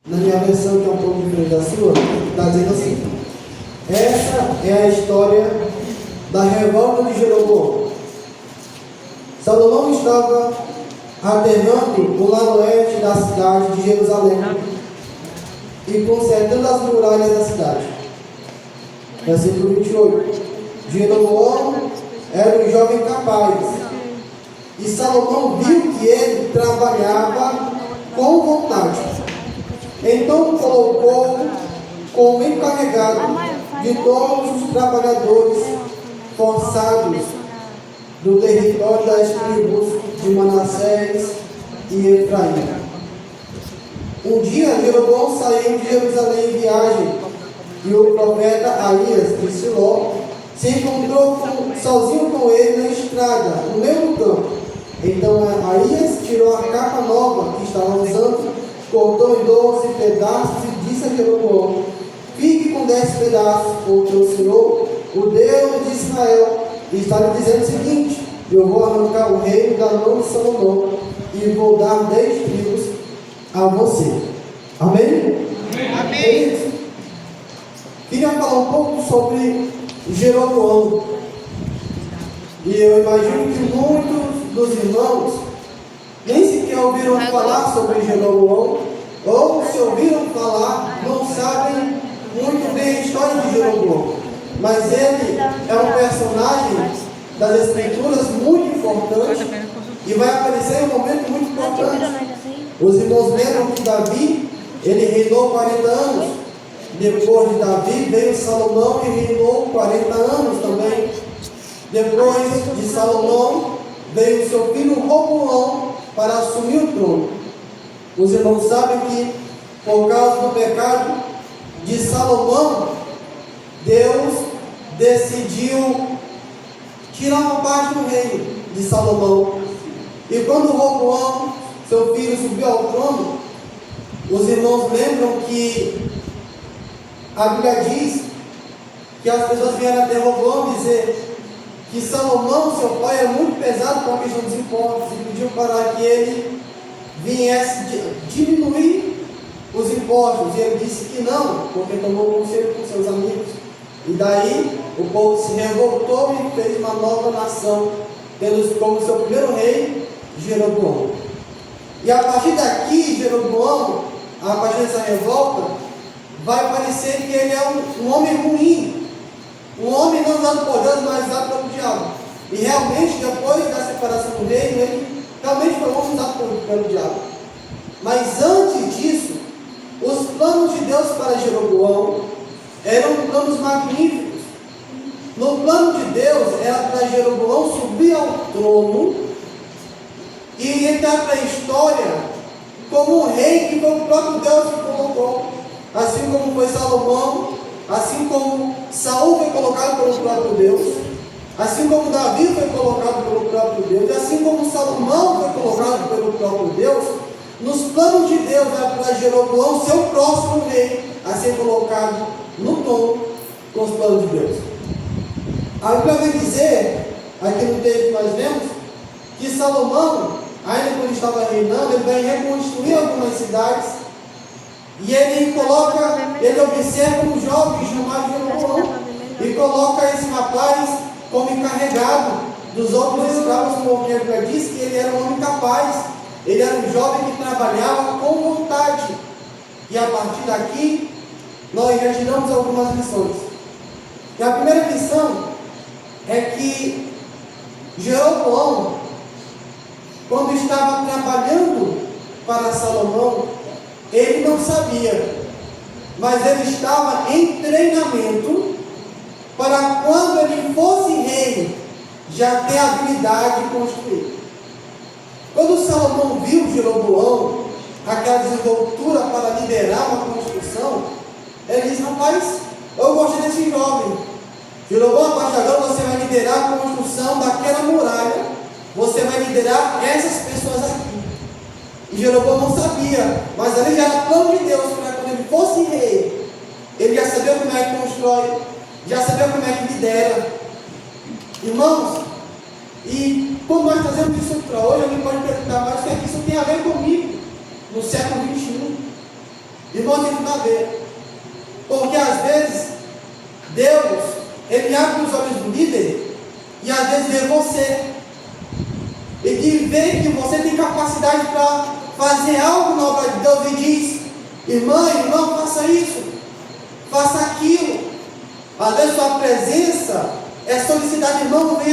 Na minha versão, que é um pouco diferente da sua, está dizendo assim: essa é a história da revolta de Jeroboão. Salomão estava aterrando o lado oeste da cidade de Jerusalém e consertando as muralhas da cidade. Versículo 28. Jeroboão era um jovem capaz, e Salomão viu que ele trabalhava com vontade. Então o colocou como encarregado de todos os trabalhadores forçados do território das tribos de Manassés e Efraim. Um dia Jeroboão saiu de Jerusalém em viagem, e o profeta Aías de Siló se encontrou sozinho com ele na estrada, no meio do campo. Então Aías tirou a capa nova que estava usando, cortou em 12 pedaços e disse a Jeroboão: fique com 10 pedaços, porque o Senhor, o Deus de Israel, está lhe dizendo o seguinte: eu vou arrancar o reino da mão de Salomão e vou dar 10 tribos a você. Amém? Amém. Queria falar um pouco sobre Jeroboão. E eu imagino que muitos dos irmãos nem sequer ouviram falar sobre Jeroboão, ou se ouviram falar, não sabem muito bem a história de Jeroboão. Mas ele é um personagem das Escrituras muito importante e vai aparecer em um momento muito importante. Os irmãos lembram que Davi, ele reinou 40 anos. Depois de Davi veio Salomão e reinou 40 anos também. Depois de Salomão veio seu filho Roboão para assumir o trono. Os irmãos sabem que, por causa do pecado de Salomão, Deus decidiu tirar uma parte do reino de Salomão. E quando Roboão, seu filho, subiu ao trono, os irmãos lembram que a Bíblia diz que as pessoas vieram até Roboão dizer que Salomão, seu pai, era muito pesado com a questão dos impostos e pediu para que ele viesse diminuir os impostos. E ele disse que não, porque tomou conselho com seus amigos. E daí o povo se revoltou e fez uma nova nação, tendo como seu primeiro rei Jeroboão. E a partir daqui, Jeroboão, a partir dessa revolta, vai parecer que ele é um homem ruim, um homem não usado por Deus, mas usado pelo diabo. E realmente, depois da separação do reino, ele realmente foi um homem usado pelo diabo. Mas antes disso, os planos de Deus para Jeroboão eram planos magníficos. No plano de Deus era para Jeroboão subir ao trono e entrar para a história como um rei que foi o próprio Deus que colocou. Assim como foi Salomão, assim como Saul foi colocado pelo próprio Deus, assim como Davi foi colocado pelo próprio Deus, e assim como Salomão foi colocado pelo próprio Deus, nos planos de Deus era para Jeroboão ser o próximo rei a ser colocado no trono com os planos de Deus. A Bíblia vai dizer, aqui no texto que nós lemos, que Salomão, ainda quando estava reinando, ele vai reconstruir algumas cidades. E ele observa um jovem chamado Jeroboão e coloca esse rapaz como encarregado dos outros escravos, como a Bíblia diz que ele era um homem capaz, ele era um jovem que trabalhava com vontade. E a partir daqui, nós já tiramos algumas lições. E a primeira lição é que Jeroboão, quando estava trabalhando para Salomão, ele não sabia, mas ele estava em treinamento para quando ele fosse rei, já ter habilidade de construir. Quando Salomão viu Jeroboão, aquela desenvoltura para liderar uma construção, ele disse: rapaz, eu gostei desse jovem. Jeroboão, a partir de agora você vai liderar a construção daquela muralha, você vai liderar essas pessoas aqui. E Jeroboão não sabia, mas ali já era plano de Deus para quando ele fosse rei, ele já sabia como é que constrói, já sabia como é que lidera. Irmãos, e quando nós trazemos isso para hoje, alguém pode perguntar: mas o que é que isso tem a ver comigo no século XXI? Irmão, tem tudo a ver. Porque às vezes, Deus, Ele abre os olhos do líder e às vezes vê você. Ele vê que você tem capacidade para fazer algo na obra de Deus e diz: irmão, faça isso, faça aquilo. Às vezes sua presença é solicitada, irmão, venha